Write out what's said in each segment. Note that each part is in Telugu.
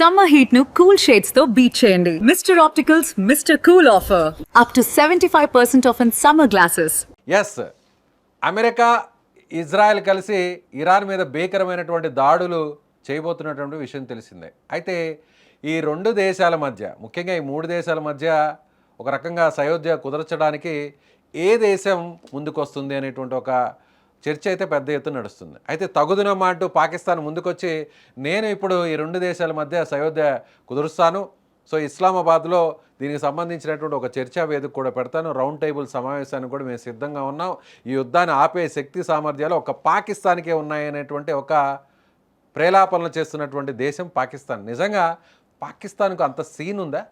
Summer heat nu cool shades తో beat చేయండి. Mr. Opticals Mr. Cool offer. Up to 75% off in summer glasses. Yes, America Israel కలిసి ఇరాన్ మీద భీకరమైనటువంటి దాడులు చేయబోతున్నటువంటి విషయం తెలిసిందే. అయితే ఈ రెండు దేశాల మధ్య, ముఖ్యంగా ఈ మూడు దేశాల మధ్య ఒక రకంగా సయోధ్య కుదర్చడానికి ఏ దేశం ముందుకొస్తుంది అనేటువంటి ఒక చర్చ అయితే పెద్ద ఎత్తున నడుస్తుంది. అయితే తగుదునమ్మా అంటూ పాకిస్తాన్ ముందుకొచ్చి నేను ఇప్పుడు ఈ రెండు దేశాల మధ్య సయోధ్య కుదురుస్తాను, సో ఇస్లామాబాద్లో దీనికి సంబంధించినటువంటి ఒక చర్చా వేదిక కూడా పెడతాను, రౌండ్ టేబుల్ సమావేశానికి కూడా మేము సిద్ధంగా ఉన్నాం, ఈ యుద్ధాన్ని ఆపే శక్తి సామర్థ్యాలు ఒక పాకిస్తాన్కే ఉన్నాయనేటువంటి ఒక ప్రేలాపనలు చేస్తున్నటువంటి దేశం పాకిస్తాన్. నిజంగా పాకిస్తాన్కు అంత సీన్ ఉందా?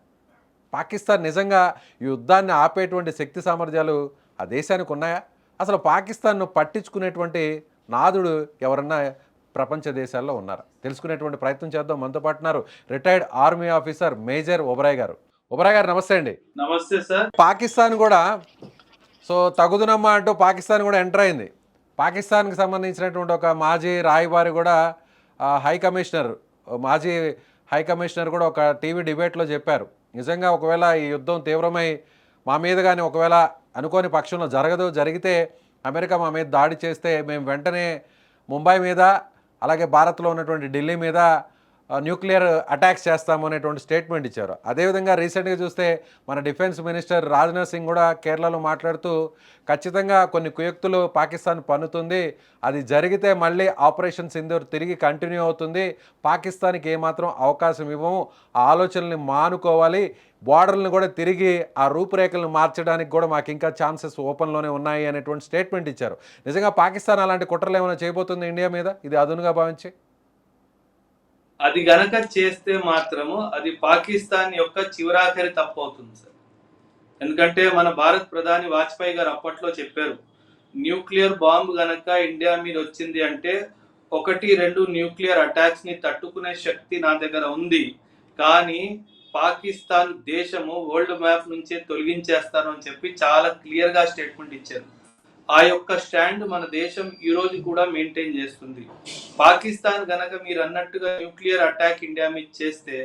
పాకిస్తాన్ నిజంగా ఈ యుద్ధాన్ని ఆపేటువంటి శక్తి సామర్థ్యాలు ఆ దేశానికి ఉన్నాయా? అసలు పాకిస్తాన్ను పట్టించుకునేటువంటి నాదుడు ఎవరన్నా ప్రపంచ దేశాల్లో ఉన్నారా? తెలుసుకునేటువంటి ప్రయత్నం చేద్దాం. మనతో పాటు ఉన్నారు retired army officer major Oberoi గారు. ఒబరాయ్ గారు నమస్తే అండి. నమస్తే సార్. పాకిస్తాన్ కూడా సో తగుదునమ్మా అంటూ పాకిస్తాన్ కూడా ఎంటర్ అయింది. పాకిస్తాన్కి సంబంధించినటువంటి ఒక మాజీ రాయబారి కూడా మాజీ హై కమిషనర్ కూడా ఒక టీవీ డిబేట్లో చెప్పారు, నిజంగా ఒకవేళ ఈ యుద్ధం తీవ్రమై మా మీద కానీ ఒకవేళ అనుకోని పక్షంలో జరిగితే అమెరికా మా మీద దాడి చేస్తే మేము వెంటనే ముంబై మీద అలాగే భారత్లో ఉన్నటువంటి ఢిల్లీ మీద న్యూక్లియర్ అటాక్స్ చేస్తాము అనేటువంటి స్టేట్మెంట్ ఇచ్చారు. అదేవిధంగా రీసెంట్గా చూస్తే మన డిఫెన్స్ మినిస్టర్ రాజ్నాథ్ సింగ్ కూడా కేరళలో మాట్లాడుతూ ఖచ్చితంగా కొన్ని కుయుక్తులు పాకిస్తాన్ పన్నుతుంది, అది జరిగితే మళ్ళీ ఆపరేషన్ సింధూర్ తిరిగి కంటిన్యూ అవుతుంది, పాకిస్తాన్కి ఏమాత్రం అవకాశం ఇవ్వము, ఆ ఆలోచనల్ని మానుకోవాలి, బార్డర్లను కూడా తిరిగి ఆ రూపురేఖలను మార్చడానికి కూడా మాకు ఇంకా ఛాన్సెస్ ఓపెన్లోనే ఉన్నాయి అనేటువంటి స్టేట్మెంట్ ఇచ్చారు. నిజంగా పాకిస్తాన్ అలాంటి కుట్రలు ఏమైనా చేయబోతుంది ఇండియా మీద, ఇది అదునుగా భావించి? అది గనక చేస్తే మాత్రము అది పాకిస్తాన్ యొక్క చివరాఖరి తప్పు అవుతుంది సార్. ఎందుకంటే మన భారత్ ప్రధాని వాజ్పేయి గారు అప్పట్లో చెప్పారు, న్యూక్లియర్ బాంబు గనక ఇండియా మీద వచ్చింది అంటే 1-2 న్యూక్లియర్ అటాక్స్ ని తట్టుకునే శక్తి నా దగ్గర ఉంది, కానీ పాకిస్తాన్ దేశము వరల్డ్ మ్యాప్ నుంచే తొలగించేస్తాను అని చెప్పి చాలా క్లియర్ గా స్టేట్మెంట్ ఇచ్చారు. ఆ యొక్క స్టాండ్ మన దేశం ఈ రోజు కూడా మెయింటైన్ చేస్తుంది. పాకిస్తాన్ గనక మీరు అన్నట్టుగా న్యూక్లియర్ అటాక్ ఇండియా మీద చేస్తే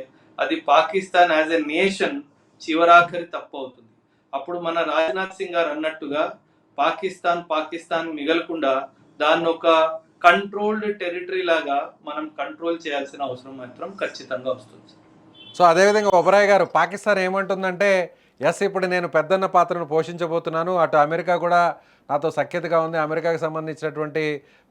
అది పాకిస్తాన్ యాజ్ ఎ నేషన్ చివరాఖరి తప్పు అవుతుంది. అప్పుడు మన రాజ్నాథ్ సింగ్ గారు అన్నట్టుగా పాకిస్తాన్ మిగలకుండా దాన్ని ఒక కంట్రోల్డ్ టెరిటరీ లాగా మనం కంట్రోల్ చేయాల్సిన అవసరం మాత్రం ఖచ్చితంగా వస్తుంది. సో అదేవిధంగా ఒబరాయ్ గారు, పాకిస్తాన్ ఏమంటుందంటే ఎస్ ఇప్పుడు నేను పెద్దన్న పాత్రను పోషించబోతున్నాను, అటు అమెరికా కూడా నాతో సఖ్యతగా ఉంది, అమెరికాకి సంబంధించినటువంటి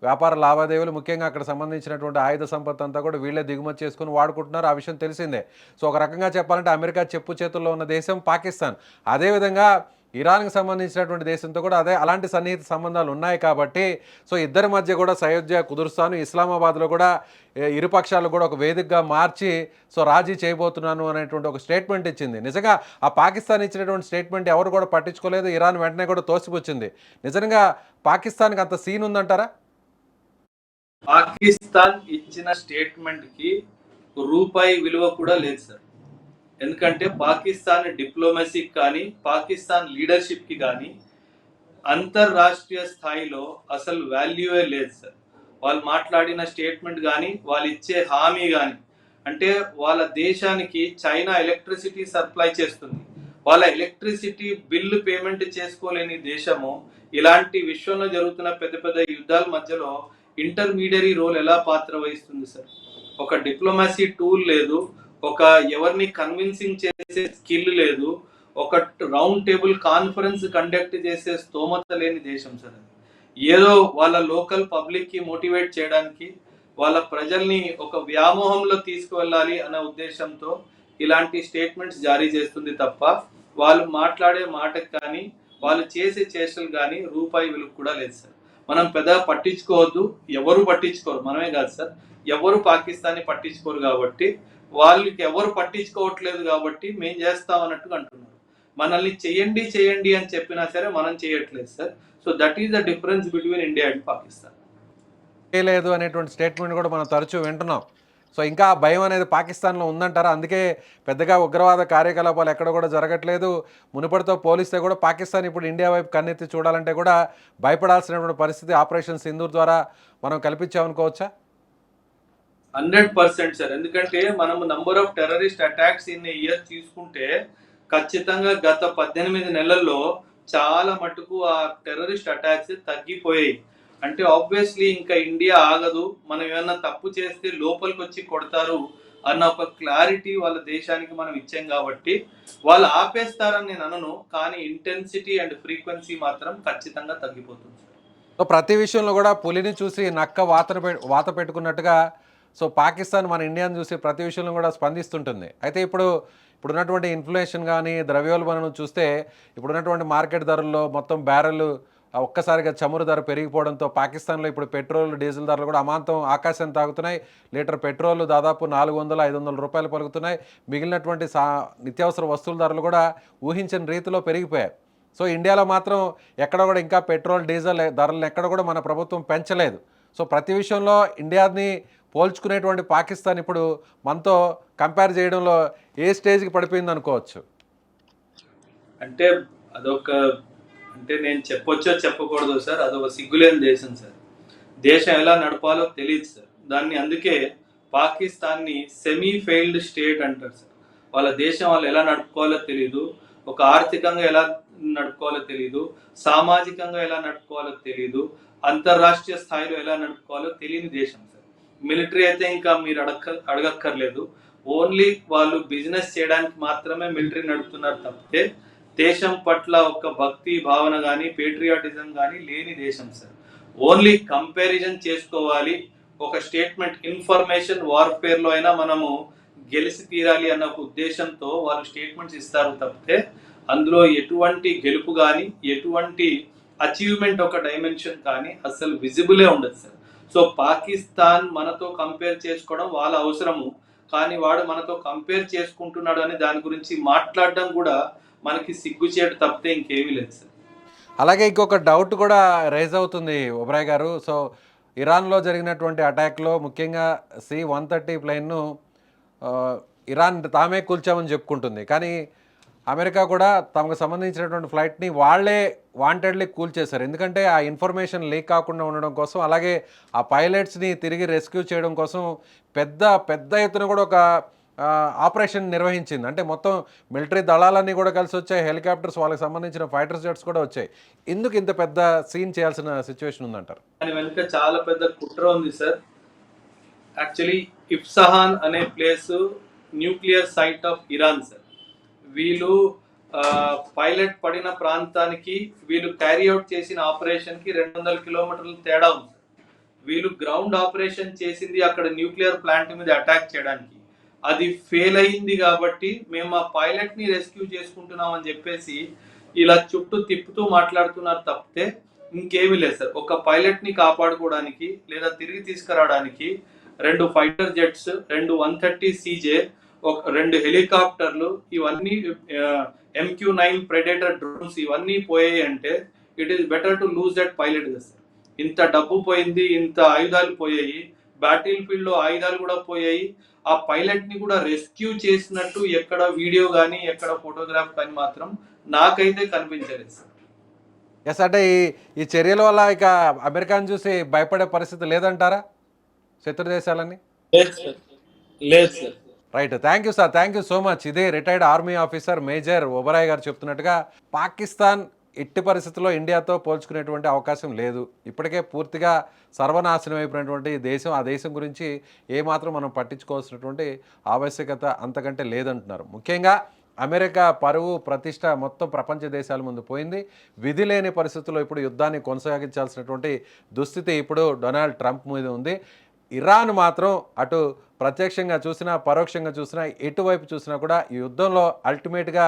వ్యాపార లావాదేవీలు ముఖ్యంగా అక్కడ సంబంధించినటువంటి ఆయుధ సంపత్తి అంతా కూడా వీళ్ళే దిగుమతి చేసుకుని వాడుకుంటున్నారు, ఆ విషయం తెలిసిందే. సో ఒక రకంగా చెప్పాలంటే అమెరికా చెప్పు చేతుల్లో ఉన్న దేశం పాకిస్తాన్. అదేవిధంగా ఇరాన్కి సంబంధించినటువంటి దేశంతో కూడా అలాంటి సన్నిహిత సంబంధాలు ఉన్నాయి కాబట్టి సో ఇద్దరి మధ్య కూడా సయోధ్య కుదురుస్తాను, ఇస్లామాబాద్లో కూడా ఇరుపక్షాలు కూడా ఒక వేదికగా మార్చి సో రాజీ చేయబోతున్నాను అనేటువంటి ఒక స్టేట్మెంట్ ఇచ్చింది. నిజంగా ఆ పాకిస్తాన్ ఇచ్చినటువంటి స్టేట్మెంట్ ఎవరు కూడా పట్టించుకోలేదు, ఇరాన్ వెంటనే కూడా తోసిపుచ్చింది. నిజంగా పాకిస్తాన్కి అంత సీన్ ఉందంటారా? పాకిస్తాన్ ఇచ్చిన స్టేట్మెంట్ కి రూపాయి విలువ కూడా లేదు సార్. ఎందుకంటే పాకిస్తాన్ డిప్లొమసీకి కానీ పాకిస్తాన్ లీడర్షిప్కి కానీ అంతర్రాష్ట్రీయ స్థాయిలో అసలు వాల్యూయే లేదు సార్. వాళ్ళు మాట్లాడిన స్టేట్మెంట్ కానీ వాళ్ళు ఇచ్చే హామీ కానీ, అంటే వాళ్ళ దేశానికి చైనా ఎలక్ట్రిసిటీ సప్లై చేస్తుంది, వాళ్ళ ఎలక్ట్రిసిటీ బిల్లు పేమెంట్ చేసుకోలేని దేశము ఇలాంటి విశ్వంలో జరుగుతున్న పెద్ద పెద్ద యుద్ధాల మధ్యలో ఇంటర్మీడియరీ రోల్ ఎలా పాత్ర వహిస్తుంది సార్? ఒక డిప్లొమసీ టూల్ లేదు, ఒక ఎవరిని కన్విన్సింగ్ చేసే స్కిల్ లేదు, ఒక రౌండ్ టేబుల్ కాన్ఫరెన్స్ కండక్ట్ చేసే స్తోమత లేని దేశం సార్. ఏదో వాళ్ళ లోకల్ పబ్లిక్ కి మోటివేట్ చేయడానికి, వాళ్ళ ప్రజల్ని ఒక వ్యామోహంలో తీసుకువెళ్ళాలి అనే ఉద్దేశంతో ఇలాంటి స్టేట్మెంట్స్ జారీ చేస్తుంది తప్ప వాళ్ళు మాట్లాడే మాటకు కానీ వాళ్ళు చేసే చేష్టలు కానీ రూపాయి విలువ కూడా లేదు సార్. మనం పెద్దగా పట్టించుకోవద్దు, ఎవరు పట్టించుకోరు, మనమే కాదు సార్, ఎవరు పాకిస్తాన్ని పట్టించుకోరు కాబట్టి వాళ్ళకి ఎవరు పట్టించుకోవట్లేదు కాబట్టి మేము చేస్తాం అన్నట్టుగా అంటున్నారు. మనల్ని చేయండి అని చెప్పినా సరే మనం చేయట్లేదు sir. So that is the difference between India and Pakistan. చేయలేదు అనేటువంటి స్టేట్మెంట్ కూడా మనం తరచూ వింటున్నాం. సో ఇంకా భయం అనేది పాకిస్తాన్లో ఉందంటారా? అందుకే పెద్దగా ఉగ్రవాద కార్యకలాపాలు ఎక్కడ కూడా జరగట్లేదు. మునుపటితో పోలిస్తే కూడా పాకిస్తాన్ ఇప్పుడు ఇండియా వైపు కన్నెత్తి చూడాలంటే కూడా భయపడాల్సినటువంటి పరిస్థితి ఆపరేషన్ సింధూర్ ద్వారా మనం కల్పించామనుకోవచ్చా? 100% సార్. ఎందుకంటే మనం number of terrorist attacks in year తీసుకుంటే ఖచ్చితంగా గత 18 నెలల్లో చాలా మటుకు ఆ టెర్రరిస్ట్ అటాక్స్ తగ్గిపోయాయి. అంటే ఆబ్వియస్లీ ఇంకా ఇండియా ఆగదు, మనం ఏమన్నా తప్పు చేస్తే లోపలికి వచ్చి కొడతారు అన్న ఒక క్లారిటీ వాళ్ళ దేశానికి మనం ఇచ్చాం కాబట్టి వాళ్ళు ఆపేస్తారని నేను అనను, కానీ ఇంటెన్సిటీ అండ్ ఫ్రీక్వెన్సీ మాత్రం ఖచ్చితంగా తగ్గిపోతుంది సార్. సో ప్రతి విషయంలో కూడా పులిని చూసి నక్క వాత పెట్టుకున్నట్టుగా సో పాకిస్తాన్ మన ఇండియాను చూసి ప్రతి విషయంలో కూడా స్పందిస్తుంటుంది. అయితే ఇప్పుడున్నటువంటి ఇన్ఫ్లేషన్ కానీ ద్రవ్యోల్బణం చూస్తే ఇప్పుడున్నటువంటి మార్కెట్ ధరల్లో మొత్తం బ్యారెల్ ఒక్కసారిగా చమురు ధర పెరిగిపోవడంతో పాకిస్తాన్లో ఇప్పుడు పెట్రోల్ డీజిల్ ధరలు కూడా అమాంతం ఆకాశం తాగుతున్నాయి. లీటర్ పెట్రోల్ దాదాపు 400-500 రూపాయలు పలుకుతున్నాయి. మిగిలినటువంటి నిత్యావసర వస్తువుల ధరలు కూడా ఊహించని రీతిలో పెరిగిపోయాయి. సో ఇండియాలో మాత్రం ఎక్కడ కూడా ఇంకా పెట్రోల్ డీజిల్ ధరలను ఎక్కడ కూడా మన ప్రభుత్వం పెంచలేదు. సో ప్రతి విషయంలో ఇండియాని పోల్చుకునేటువంటి పాకిస్తాన్ ఇప్పుడు మనతో కంపేర్ చేయడంలో ఏ స్టేజ్కి పడిపోయింది అనుకోవచ్చు? అంటే అదొక, అంటే నేను చెప్పొచ్చో చెప్పకూడదు సార్, అదొక సిగ్గులేని దేశం సార్. దేశం ఎలా నడపాలో తెలియదు సార్. దాన్ని అందుకే పాకిస్తాన్ని సెమీ ఫెయిల్డ్ స్టేట్ అంటారు సార్. వాళ్ళ దేశం వాళ్ళు ఎలా నడుపుకోవాలో తెలియదు, ఒక ఆర్థికంగా ఎలా నడుపుకోవాలో తెలియదు, సామాజికంగా ఎలా నడుపుకోవాలో తెలియదు, అంతర్రాష్ట్రీయ స్థాయిలో ఎలా నడుపుకోవాలో తెలియని దేశం సార్. మిలిటరీ అయితే ఇంకా మీరు అడగక్కర్లేదు. ఓన్లీ వాళ్ళు బిజినెస్ చేయడానికి మాత్రమే మిలిటరీ నడుపుతున్నారు తప్పితే దేశం పట్ల ఒక భక్తి భావన కానీ పేట్రియాటిజం కానీ లేని దేశం సార్. ఓన్లీ కంపారిజన్ చేసుకోవాలి, ఒక స్టేట్మెంట్ ఇన్ఫర్మేషన్ వార్ఫేర్లో అయినా మనము గెలిచి తీరాలి అన్న ఒక ఉద్దేశంతో వాళ్ళు స్టేట్మెంట్స్ ఇస్తారు తప్పితే అందులో ఎటువంటి గెలుపు కానీ ఎటువంటి అచీవ్మెంట్ ఒక డైమెన్షన్ కానీ అసలు విజిబులే ఉండదు సార్. సో పాకిస్తాన్ మనతో కంపేర్ చేసుకోవడం వాళ్ళ అవసరము, కానీ వాడు మనతో కంపేర్ చేసుకుంటున్నాడు అని దాని గురించి మాట్లాడడం కూడా మనకి సిగ్గుచేటు తప్పితే ఇంకేమీ లేదు సార్. అలాగే ఇంకొక డౌట్ కూడా రైజ్ అవుతుంది ఒబరాయ్ గారు. సో ఇరాన్లో జరిగినటువంటి అటాక్లో ముఖ్యంగా C-130 ప్లేన్ను ఇరాన్ తామే కూల్చామని చెప్పుకుంటుంది. కానీ అమెరికా కూడా తమకు సంబంధించినటువంటి ఫ్లైట్ని వాళ్ళే వాంటెడ్లీ కూల్చేశారు. ఎందుకంటే ఆ ఇన్ఫర్మేషన్ లీక్ కాకుండా ఉండడం కోసం, అలాగే ఆ పైలట్స్ని తిరిగి రెస్క్యూ చేయడం కోసం పెద్ద ఎత్తున కూడా ఒక ఆపరేషన్ నిర్వహించింది. అంటే మొత్తం మిలిటరీ దళాలన్నీ కూడా కలిసి వచ్చాయి, హెలికాప్టర్స్, వాళ్ళకి సంబంధించిన ఫైటర్ జెట్స్ కూడా వచ్చాయి. ఎందుకు ఇంత పెద్ద సీన్ చేయాల్సిన సిచ్యువేషన్ ఉందంటారు? దాని వెనుక చాలా పెద్ద కుట్ర ఉంది సార్. యాక్చువల్లీ ఇఫ్సహాన్ అనే place nuclear site of Iran sir. వీళ్ళు పైలట్ పడిన ప్రాంతానికి వీళ్ళు క్యారీ అవుట్ చేసిన ఆపరేషన్కి 200 కిలోమీటర్ల తేడా ఉంది సార్. వీళ్ళు గ్రౌండ్ ఆపరేషన్ చేసింది అక్కడ న్యూక్లియర్ ప్లాంట్ మీద అటాక్ చేయడానికి. అది ఫెయిల్ అయింది కాబట్టి మేము ఆ పైలట్ని రెస్క్యూ చేసుకుంటున్నాం అని చెప్పేసి ఇలా చుట్టూ తిప్పుతూ మాట్లాడుతున్నారు తప్పితే ఇంకేమీ లేదు సార్. ఒక పైలట్ని కాపాడుకోవడానికి లేదా తిరిగి తీసుకురావడానికి 2 ఫైటర్ జెట్స్, 2 130CJ, 2 హెలికాప్టర్లు, ఇవన్నీ MQ-9 ప్రెడేటర్ డ్రోన్స్ ఇవన్నీ పోయాయి అంటే it is better to lose that pilot కదా సార్. ఇంత డబ్బు పోయింది, ఇంత ఆయుధాలు పోయాయి, బ్యాటిల్ ఫీల్డ్లో ఆయుధాలు కూడా పోయాయి. ఆ పైలట్ని కూడా రెస్క్యూ చేసినట్టు ఎక్కడ వీడియో కానీ ఎక్కడ ఫోటోగ్రాఫ్ కానీ మాత్రం నాకైతే కనిపించలేదు సార్. ఎస్, అంటే ఈ చర్యల వల్ల ఇక అమెరికాను చూసి భయపడే పరిస్థితి లేదంటారా శత్రు దేశాలని? లేదు sir. Right, thank you sir, thank you so much. ఇదే retired army officer major Oberoi గారు చెప్తున్నట్టుగా పాకిస్తాన్ ఎట్టి పరిస్థితుల్లో ఇండియాతో పోల్చుకునేటువంటి అవకాశం లేదు. ఇప్పటికే పూర్తిగా సర్వనాశనం అయిపోయినటువంటి దేశం, ఆ దేశం గురించి ఏమాత్రం మనం పట్టించుకోవాల్సినటువంటి ఆవశ్యకత అంతకంటే లేదంటున్నారు. ముఖ్యంగా అమెరికా పరువు ప్రతిష్ట మొత్తం ప్రపంచ దేశాల ముందు పోయింది. విధి లేని పరిస్థితుల్లో ఇప్పుడు యుద్ధాన్ని కొనసాగించాల్సినటువంటి దుస్థితి ఇప్పుడు డొనాల్డ్ ట్రంప్ మీద ఉంది. ఇరాన్ మాత్రం అటు ప్రత్యక్షంగా చూసినా పరోక్షంగా చూసినా ఎటువైపు చూసినా కూడా ఈ యుద్ధంలో అల్టిమేట్గా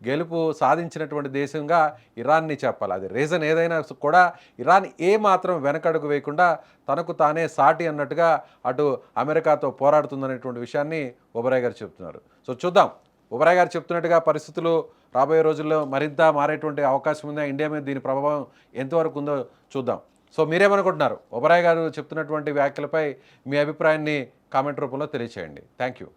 గెలుపు సాధించినటువంటి దేశంగా ఇరాన్ని చెప్పాలి. అది రీజన్ ఏదైనా కూడా ఇరాన్ ఏమాత్రం వెనకడుగు వేయకుండా తనకు తానే సాటి అన్నట్టుగా అటు అమెరికాతో పోరాడుతుందనేటువంటి విషయాన్ని ఒబరాయ్ గారు చెప్తున్నారు. సో చూద్దాం, ఒబరాయ్ గారు చెప్తున్నట్టుగా పరిస్థితులు రాబోయే రోజుల్లో మరింత మారేటువంటి అవకాశం ఉందా, ఇండియా మీద దీని ప్రభావం ఎంతవరకు ఉందో చూద్దాం. సో మీరేమనుకుంటున్నారు? ఒబరాయ్ గారు చెప్తున్నటువంటి వ్యాఖ్యలపై మీ అభిప్రాయాన్ని కామెంట్ రూపంలో తెలియచేయండి. Thank you.